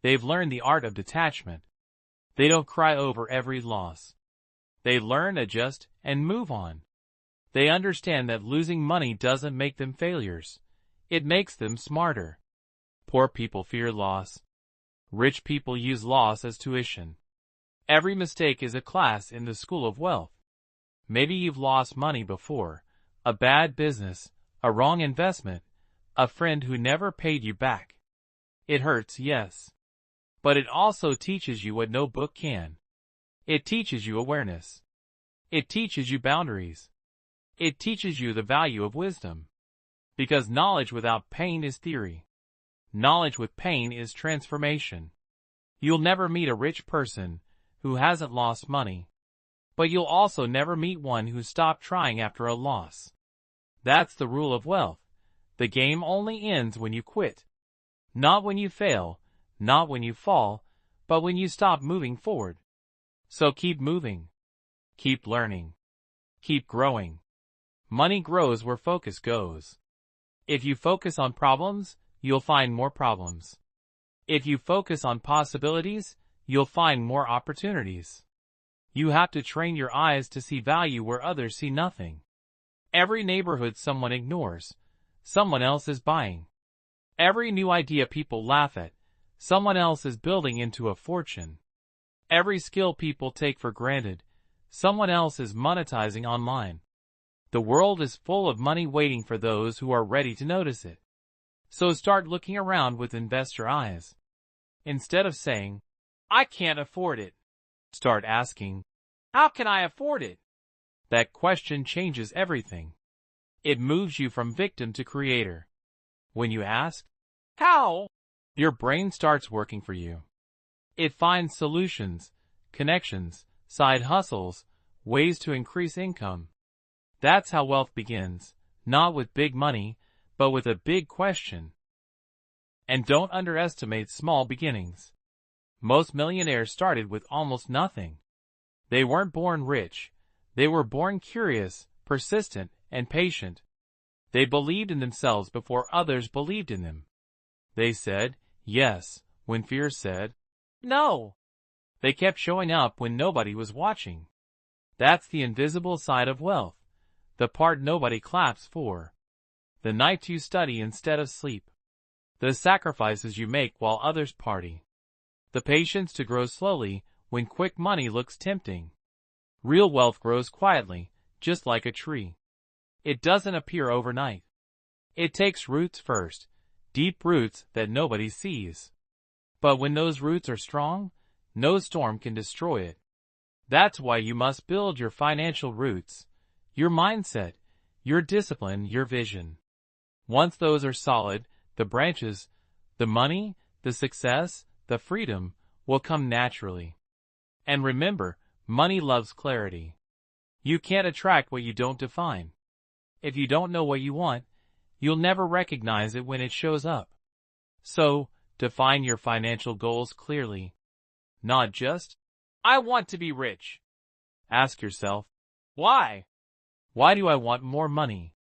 They've learned the art of detachment. They don't cry over every loss. They learn, adjust, and move on. They understand that losing money doesn't make them failures. It makes them smarter. Poor people fear loss. Rich people use loss as tuition. Every mistake is a class in the school of wealth. Maybe you've lost money before, a bad business, a wrong investment, a friend who never paid you back. It hurts, yes. But it also teaches you what no book can. It teaches you awareness. It teaches you boundaries. It teaches you the value of wisdom. Because knowledge without pain is theory. Knowledge with pain is transformation. You'll never meet a rich person who hasn't lost money. But you'll also never meet one who stopped trying after a loss. That's the rule of wealth. The game only ends when you quit. Not when you fail, not when you fall, but when you stop moving forward. So keep moving. Keep learning. Keep growing. Money grows where focus goes. If you focus on problems, you'll find more problems. If you focus on possibilities, you'll find more opportunities. You have to train your eyes to see value where others see nothing. Every neighborhood someone ignores, someone else is buying. Every new idea people laugh at, someone else is building into a fortune. Every skill people take for granted, someone else is monetizing online. The world is full of money waiting for those who are ready to notice it. So start looking around with investor eyes. Instead of saying, I can't afford it, start asking, how can I afford it? That question changes everything. It moves you from victim to creator. When you ask, how? Your brain starts working for you. It finds solutions, connections, side hustles, ways to increase income. That's how wealth begins, not with big money, but with a big question. And don't underestimate small beginnings. Most millionaires started with almost nothing. They weren't born rich. They were born curious, persistent, and patient. They believed in themselves before others believed in them. They said yes when fear said no. They kept showing up when nobody was watching. That's the invisible side of wealth, the part nobody claps for. The nights you study instead of sleep. The sacrifices you make while others party. The patience to grow slowly when quick money looks tempting. Real wealth grows quietly, just like a tree. It doesn't appear overnight. It takes roots first, deep roots that nobody sees. But when those roots are strong, no storm can destroy it. That's why you must build your financial roots, your mindset, your discipline, your vision. Once those are solid, the branches, the money, the success, the freedom will come naturally. And remember, money loves clarity. You can't attract what you don't define. If you don't know what you want, you'll never recognize it when it shows up. So, define your financial goals clearly. Not just, I want to be rich. Ask yourself, why? Why do I want more money?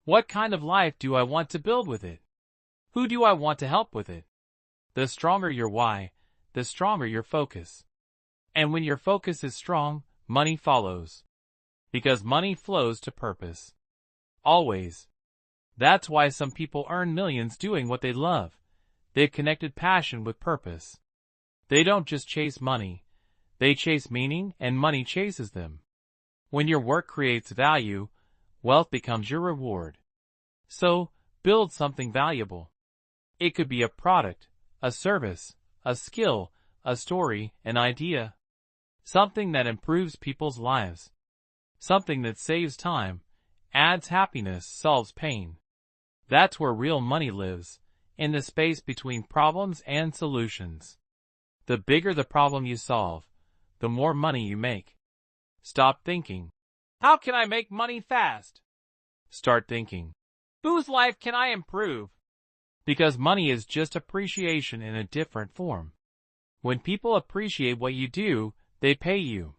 What kind of life do I want to build with it? Who do I want to help with it? The stronger your why, the stronger your focus. And when your focus is strong, money follows. Because money flows to purpose. Always. That's why some people earn millions doing what they love. They've connected passion with purpose. They don't just chase money. They chase meaning, and money chases them. When your work creates value, wealth becomes your reward. So, build something valuable. It could be a product, a service, a skill, a story, an idea. Something that improves people's lives. Something that saves time, adds happiness, solves pain. That's where real money lives, in the space between problems and solutions. The bigger the problem you solve, the more money you make. Stop thinking, how can I make money fast? Start thinking, whose life can I improve? Because money is just appreciation in a different form. When people appreciate what you do, they pay you.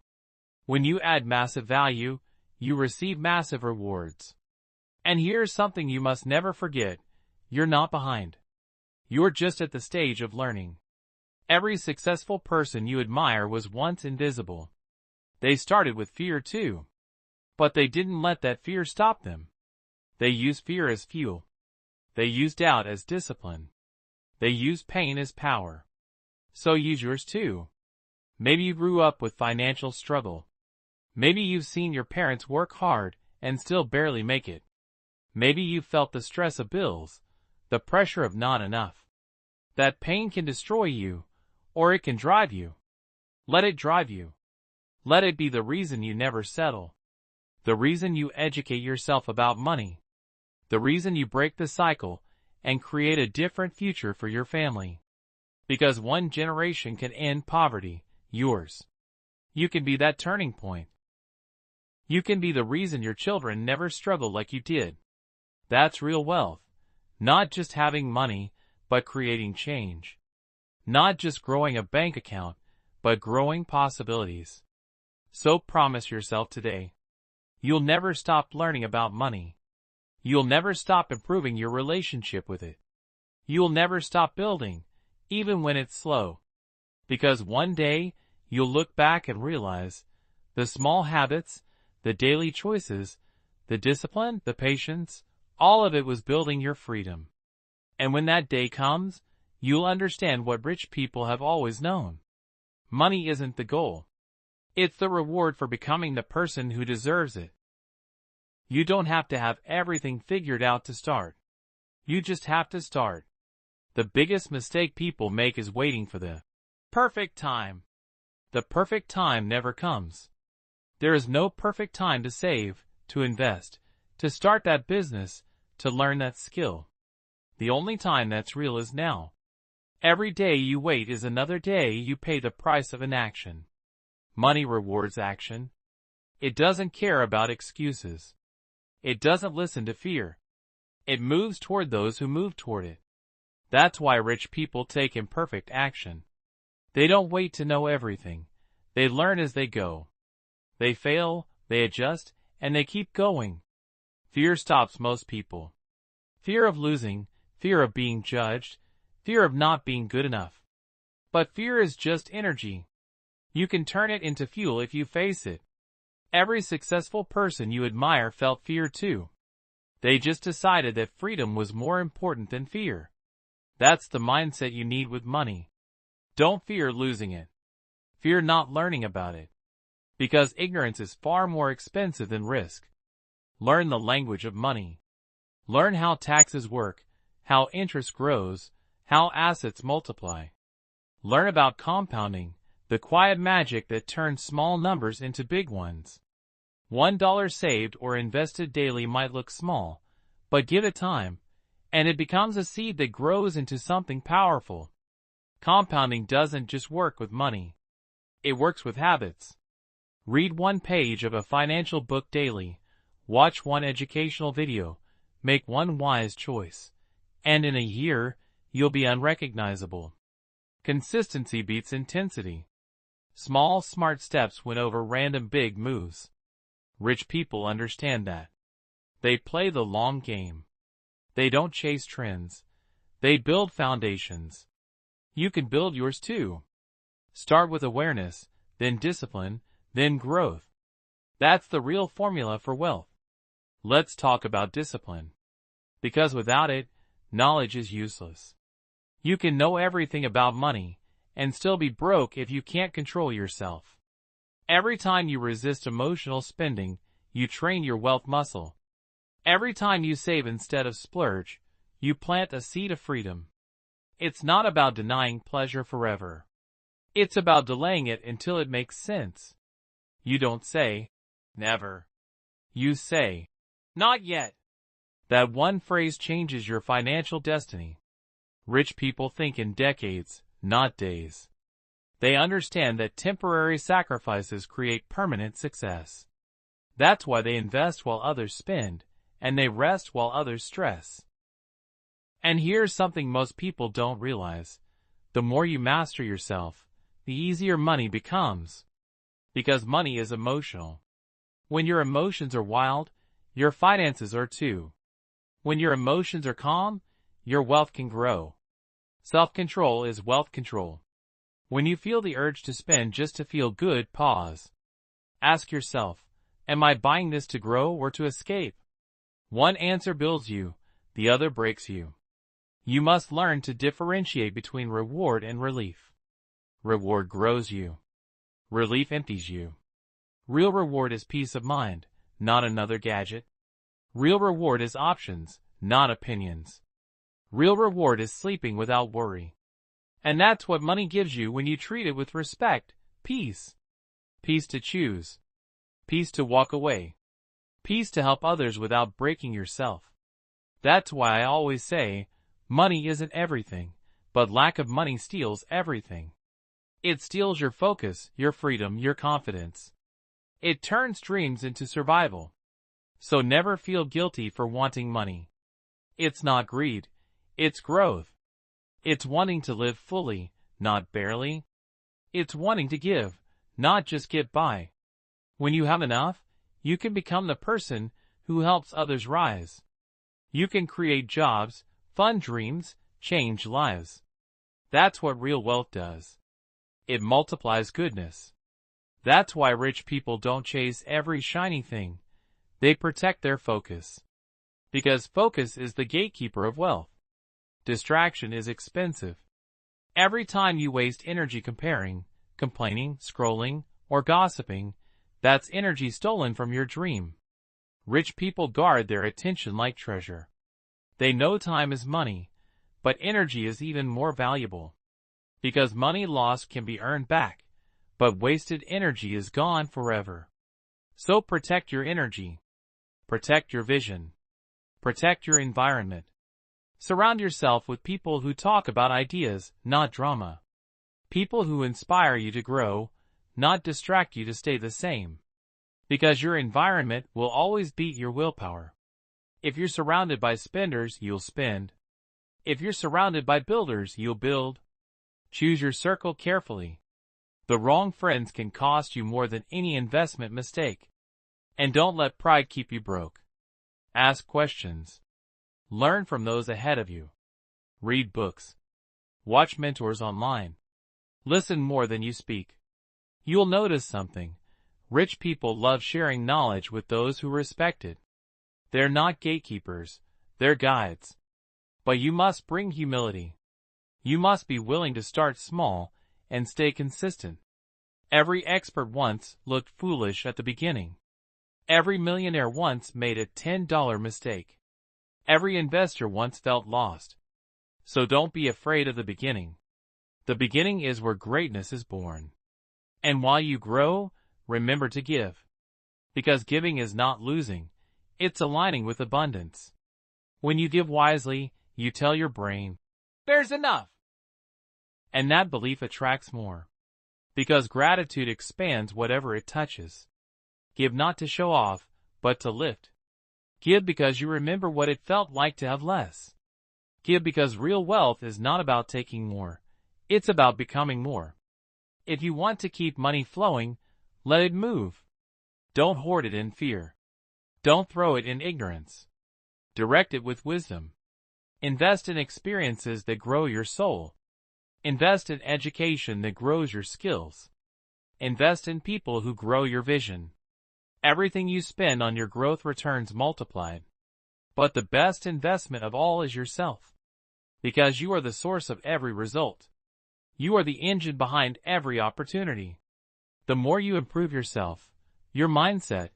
When you add massive value, you receive massive rewards. And here's something you must never forget. You're not behind. You're just at the stage of learning. Every successful person you admire was once invisible. They started with fear too. But they didn't let that fear stop them. They used fear as fuel. They used doubt as discipline. They used pain as power. So use yours too. Maybe you grew up with financial struggle. Maybe you've seen your parents work hard and still barely make it. Maybe you've felt the stress of bills, the pressure of not enough. That pain can destroy you, or it can drive you. Let it drive you. Let it be the reason you never settle. The reason you educate yourself about money. The reason you break the cycle and create a different future for your family. Because one generation can end poverty, yours. You can be that turning point. You can be the reason your children never struggle like you did. That's real wealth. Not just having money, but creating change. Not just growing a bank account, but growing possibilities. So promise yourself today. You'll never stop learning about money. You'll never stop improving your relationship with it. You'll never stop building, even when it's slow. Because one day, you'll look back and realize the small habits, the daily choices, the discipline, the patience, all of it was building your freedom. And when that day comes, you'll understand what rich people have always known. Money isn't the goal. It's the reward for becoming the person who deserves it. You don't have to have everything figured out to start. You just have to start. The biggest mistake people make is waiting for the perfect time. The perfect time never comes. There is no perfect time to save, to invest, to start that business, to learn that skill. The only time that's real is now. Every day you wait is another day you pay the price of inaction. Money rewards action. It doesn't care about excuses. It doesn't listen to fear. It moves toward those who move toward it. That's why rich people take imperfect action. They don't wait to know everything. They learn as they go. They fail, they adjust, and they keep going. Fear stops most people. Fear of losing, fear of being judged, fear of not being good enough. But fear is just energy. You can turn it into fuel if you face it. Every successful person you admire felt fear too. They just decided that freedom was more important than fear. That's the mindset you need with money. Don't fear losing it. Fear not learning about it. Because ignorance is far more expensive than risk. Learn the language of money. Learn how taxes work, how interest grows, how assets multiply. Learn about compounding, the quiet magic that turns small numbers into big ones. $1 saved or invested daily might look small, but give it time, and it becomes a seed that grows into something powerful. Compounding doesn't just work with money. It works with habits. Read one page of a financial book daily, watch one educational video, make one wise choice, and in a year, you'll be unrecognizable. Consistency beats intensity. Small, smart steps win over random big moves. Rich people understand that. They play the long game. They don't chase trends. They build foundations. You can build yours too. Start with awareness, then discipline, then growth. That's the real formula for wealth. Let's talk about discipline. Because without it, knowledge is useless. You can know everything about money and still be broke if you can't control yourself. Every time you resist emotional spending, you train your wealth muscle. Every time you save instead of splurge, you plant a seed of freedom. It's not about denying pleasure forever. It's about delaying it until it makes sense. You don't say, never. You say, not yet. That one phrase changes your financial destiny. Rich people think in decades, not days. They understand that temporary sacrifices create permanent success. That's why they invest while others spend, and they rest while others stress. And here's something most people don't realize. The more you master yourself, the easier money becomes. Because money is emotional. When your emotions are wild, your finances are too. When your emotions are calm, your wealth can grow. Self-control is wealth control. When you feel the urge to spend just to feel good, pause. Ask yourself, am I buying this to grow or to escape? One answer builds you, the other breaks you. You must learn to differentiate between reward and relief. Reward grows you. Relief empties you. Real reward is peace of mind, not another gadget. Real reward is options, not opinions. Real reward is sleeping without worry. And that's what money gives you when you treat it with respect, peace. Peace to choose. Peace to walk away. Peace to help others without breaking yourself. That's why I always say, money isn't everything, but lack of money steals everything. It steals your focus, your freedom, your confidence. It turns dreams into survival. So never feel guilty for wanting money. It's not greed, it's growth. It's wanting to live fully, not barely. It's wanting to give, not just get by. When you have enough, you can become the person who helps others rise. You can create jobs, fund dreams, change lives. That's what real wealth does. It multiplies goodness. That's why rich people don't chase every shiny thing. They protect their focus. Because focus is the gatekeeper of wealth. Distraction is expensive. Every time you waste energy comparing, complaining, scrolling, or gossiping, that's energy stolen from your dream. Rich people guard their attention like treasure. They know time is money, but energy is even more valuable. Because money lost can be earned back, but wasted energy is gone forever. So protect your energy. Protect your vision. Protect your environment. Surround yourself with people who talk about ideas, not drama. People who inspire you to grow, not distract you to stay the same. Because your environment will always beat your willpower. If you're surrounded by spenders, you'll spend. If you're surrounded by builders, you'll build. Choose your circle carefully. The wrong friends can cost you more than any investment mistake. And don't let pride keep you broke. Ask questions. Learn from those ahead of you. Read books. Watch mentors online. Listen more than you speak. You'll notice something. Rich people love sharing knowledge with those who respect it. They're not gatekeepers, they're guides. But you must bring humility. You must be willing to start small and stay consistent. Every expert once looked foolish at the beginning. Every millionaire once made a $10 mistake. Every investor once felt lost. So don't be afraid of the beginning. The beginning is where greatness is born. And while you grow, remember to give. Because giving is not losing, it's aligning with abundance. When you give wisely, you tell your brain, "There's enough." And that belief attracts more. Because gratitude expands whatever it touches. Give not to show off, but to lift. Give because you remember what it felt like to have less. Give because real wealth is not about taking more. It's about becoming more. If you want to keep money flowing, let it move. Don't hoard it in fear. Don't throw it in ignorance. Direct it with wisdom. Invest in experiences that grow your soul. Invest in education that grows your skills. Invest in people who grow your vision. Everything you spend on your growth returns multiplied. But the best investment of all is yourself. Because you are the source of every result. You are the engine behind every opportunity. The more you improve yourself, your mindset,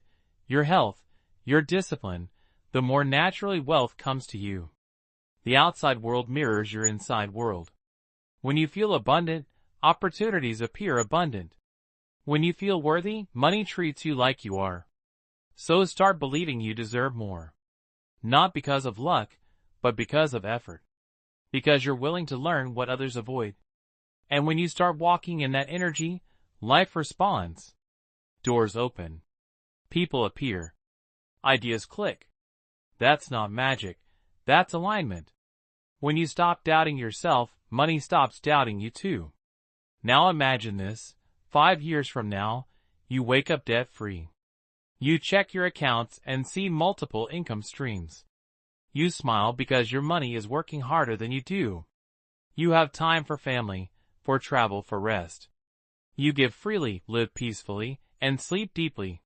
your health, your discipline, the more naturally wealth comes to you. The outside world mirrors your inside world. When you feel abundant, opportunities appear abundant. When you feel worthy, money treats you like you are. So start believing you deserve more. Not because of luck, but because of effort. Because you're willing to learn what others avoid. And when you start walking in that energy, life responds. Doors open. People appear. Ideas click. That's not magic. That's alignment. When you stop doubting yourself, money stops doubting you too. Now imagine this. 5 years from now, you wake up debt-free. You check your accounts and see multiple income streams. You smile because your money is working harder than you do. You have time for family, for travel, for rest. You give freely, live peacefully, and sleep deeply.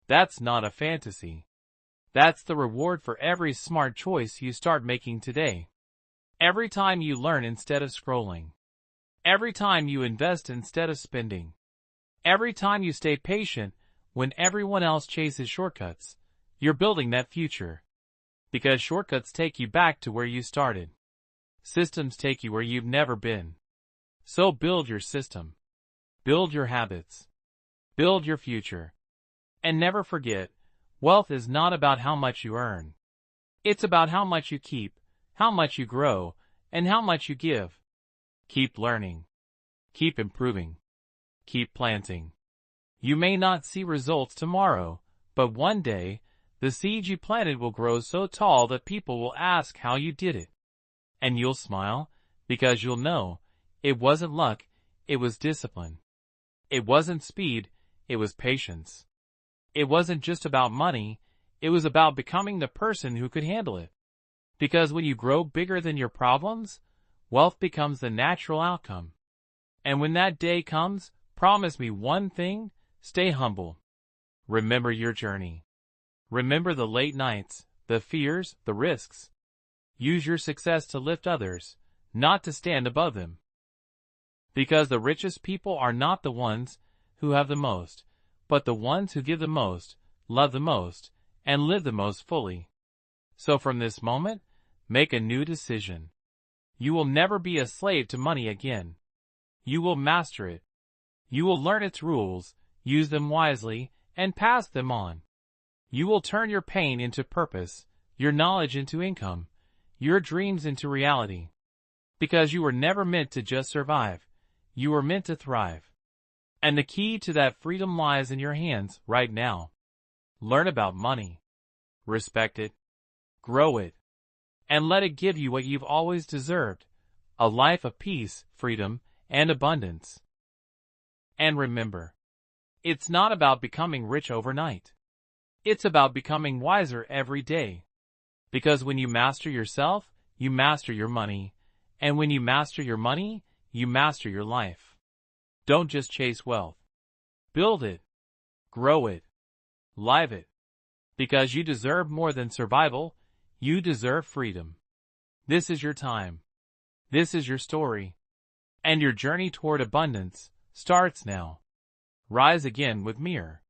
That's not a fantasy. That's the reward for every smart choice you start making today. Every time you learn instead of scrolling. Every time you invest instead of spending. Every time you stay patient when everyone else chases shortcuts, you're building that future. Because shortcuts take you back to where you started. Systems take you where you've never been. So build your system. Build your habits. Build your future. And never forget, wealth is not about how much you earn. It's about how much you keep, how much you grow, and how much you give. Keep learning. Keep improving. Keep planting. You may not see results tomorrow, but one day, the seed you planted will grow so tall that people will ask how you did it. And you'll smile, because you'll know, it wasn't luck, it was discipline. It wasn't speed, it was patience. It wasn't just about money, it was about becoming the person who could handle it. Because when you grow bigger than your problems, wealth becomes the natural outcome. And when that day comes, promise me one thing, stay humble. Remember your journey. Remember the late nights, the fears, the risks. Use your success to lift others, not to stand above them. Because the richest people are not the ones who have the most, but the ones who give the most, love the most, and live the most fully. So from this moment, make a new decision. You will never be a slave to money again. You will master it. You will learn its rules, use them wisely, and pass them on. You will turn your pain into purpose, your knowledge into income, your dreams into reality. Because you were never meant to just survive. You were meant to thrive. And the key to that freedom lies in your hands right now. Learn about money. Respect it. Grow it. And let it give you what you've always deserved. A life of peace, freedom, and abundance. And remember, it's not about becoming rich overnight. It's about becoming wiser every day. Because when you master yourself, you master your money. And when you master your money, you master your life. Don't just chase wealth. Build it. Grow it. Live it. Because you deserve more than survival, you deserve freedom. This is your time. This is your story. And your journey toward abundance starts now. Rise again with Mir.